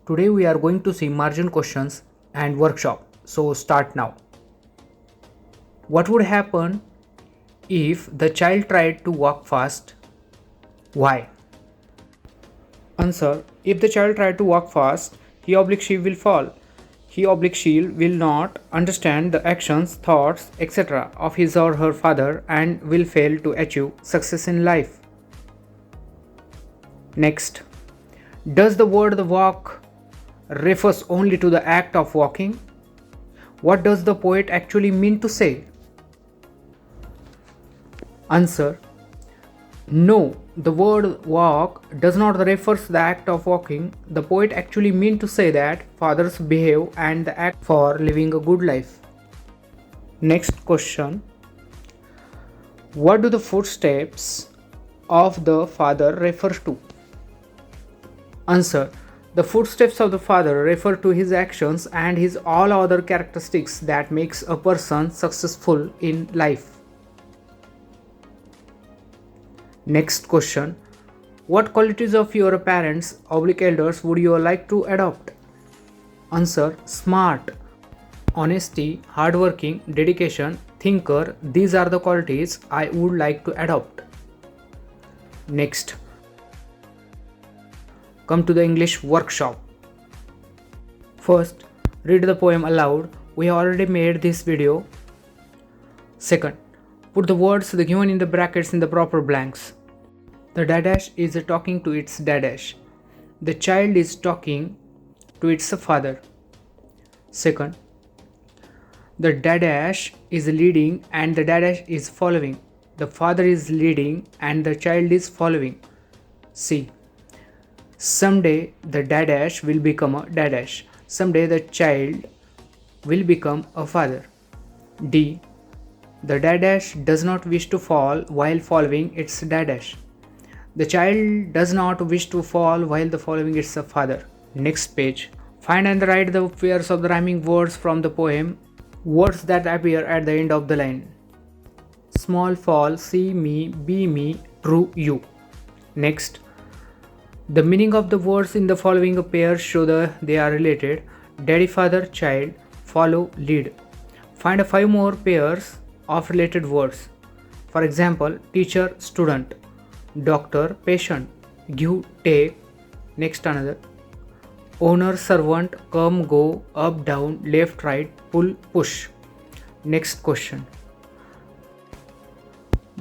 Today we are going to see margin questions and workshop. So start now. What would happen if the child tried to walk fast? Why? Answer. If the child tried to walk fast, he/she will fall. He/she will not understand the actions, thoughts, etc. of his or her father and will fail to achieve success in life. Next. Does the word walk refers only to the act of walking? What does the poet actually mean to say? Answer. No, the word walk does not refer to the act of walking. The poet actually mean to say that fathers behave and the act for living a good life. Next question. What do the footsteps of the father refer to? Answer. The footsteps of the father refer to his actions and his all other characteristics that makes a person successful in life. Next question. What qualities of your parents/elders would you like to adopt? Answer. Smart, honesty, hardworking, dedication, thinker. These are the qualities I would like to adopt. Next. Come to the English workshop. First, read the poem aloud. We have already made this video. Second, put the words given in the brackets in the proper blanks. The dadash is talking to its dadash. The child is talking to its father. Second, the dadash is leading and the dadash is following. The father is leading and the child is following. C. Someday the dadash will become a dadash. Someday the child will become a father. D. The dadash does not wish to fall while following its dadash. The child does not wish to fall while the following its father. Next page. Find and write the pairs of the rhyming words from the poem. Words that appear at the end of the line. Small fall, see me, be me, true you. Next. The meaning of the words in the following pairs show that they are related. Daddy, father, child, follow, lead. Find 5 more pairs of related words. For example, teacher, student, doctor, patient, give, take. Next another. Owner, servant, come, go, up, down, left, right, pull, push. Next question.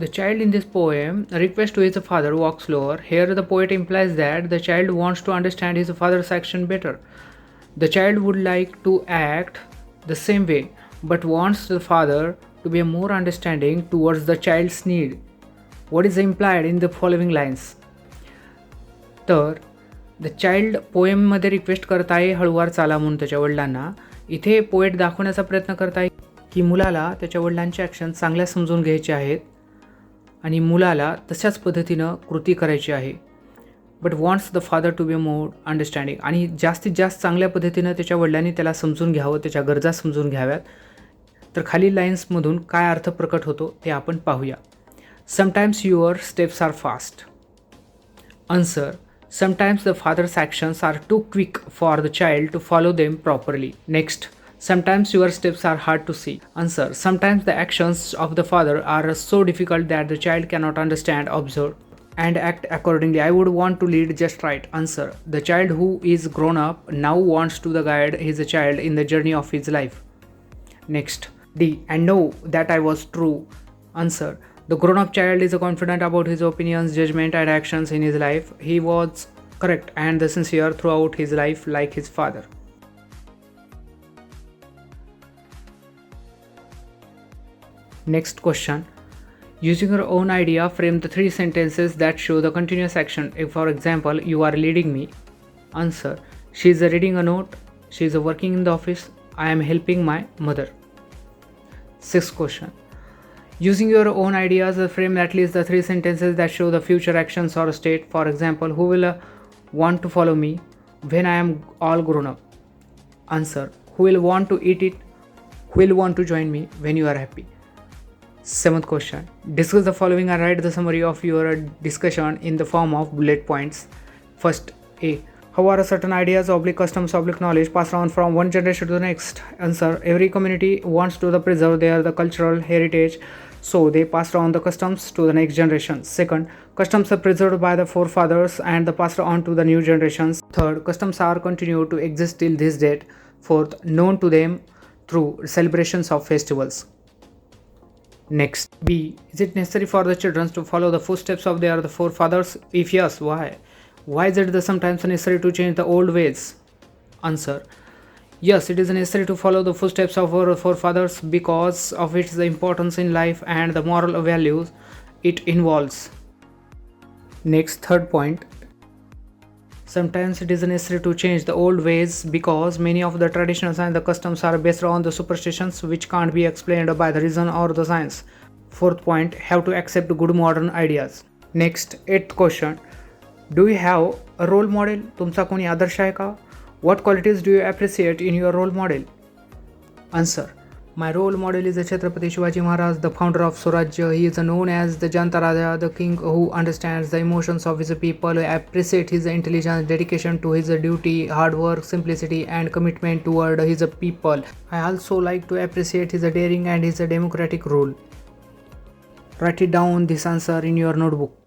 The child in this poem requests to his father walk slower. Here the poet implies that the child wants to understand his father's action better. The child would like to act the same way but wants the father to be more understanding towards the child's need. What is implied in the following lines? तर the child पोएममध्ये request करत आहे हळूवार चाला म्हणून त्याच्या वडिलांना. इथे poet दाखवण्याचा प्रयत्न करत आहे की मुलाला त्याच्या वडिलांचे ॲक्शन चांगल्या समजून घ्यायचे आहेत आणि मुलाला तशाच पद्धतीनं कृती करायची आहे. But wants the father to be more understanding. आणि जास्तीत जास्त चांगल्या पद्धतीनं त्याच्या वडिलांनी त्याला समजून घ्यावं, त्याच्या गरजा समजून घ्याव्यात. तर खालील लाईन्समधून काय अर्थ प्रकट होतो ते आपण पाहूया. Sometimes your steps are fast. Answer. Sometimes the father's actions are too quick for the child to follow them properly. Next. Sometimes your steps are hard to see. Answer. Sometimes the actions of the father are so difficult that the child cannot understand, observe, and act accordingly. I would want to lead just right. Answer. The child who is grown up now wants to guide his child in the journey of his life. Next. D. And know that I was true. Answer. The grown-up child is confident about his opinions, judgment, and actions in his life. He was correct and sincere throughout his life like his father. Next question. Using your own idea, frame the 3 sentences that show the continuous action. If, for example, you are leading me. Answer. She is reading a note. She is working in the office. I am helping my mother. Sixth question. Using your own ideas, frame at least the 3 sentences that show the future actions or state. For example, who will want to follow me when I am all grown up? Answer. Who will want to eat it? Who will want to join me when you are happy? 7th question. Discuss the following and write the summary of your discussion in the form of bullet points. First, A. How are certain ideas, oblique customs, oblique knowledge passed on from one generation to the next? Answer. Every community wants to preserve their cultural heritage, so they passed on the customs to the next generation. Second, customs are preserved by the forefathers and passed on to the new generations. Third, customs are continued to exist till this date. Fourth, known to them through celebrations of festivals. Next, B. Is it necessary for the children to follow the footsteps of their forefathers? If yes, why? Why is it sometimes necessary to change the old ways? Answer. Yes, it is necessary to follow the footsteps of our forefathers because of its importance in life and the moral values it involves. Next, third point. Sometimes it is necessary to change the old ways because many of the traditions and the customs are based on the superstitions which can't be explained by the reason or the science. Fourth point, have to accept good modern ideas. Next, eighth question. Do you have a role model? तुमचा कोणी आदर्श आहे का? What qualities do you appreciate in your role model? Answer. My role model is Chhatrapati Shivaji Maharaj, the founder of Swarajya. He is known as the Janta Raja, the king who understands the emotions of his people, appreciates his intelligence, dedication to his duty, hard work, simplicity and commitment toward his people. I also like to appreciate his daring and his democratic rule. Write it down this answer in your notebook.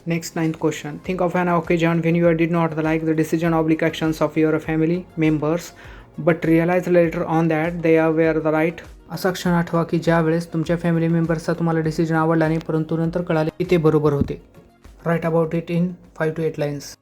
Next, ninth question. Think of an occasion when you did not like the decision oblique actions of your family members but realized later on that they were the right. असा क्षण आठवा की ज्या वेळेस तुमच्या family मेंबर्सचा तुम्हाला decision आवडला नाही परंतु नंतर कळाले की ते बरोबर होते. Write about it in 5 to 8 lines.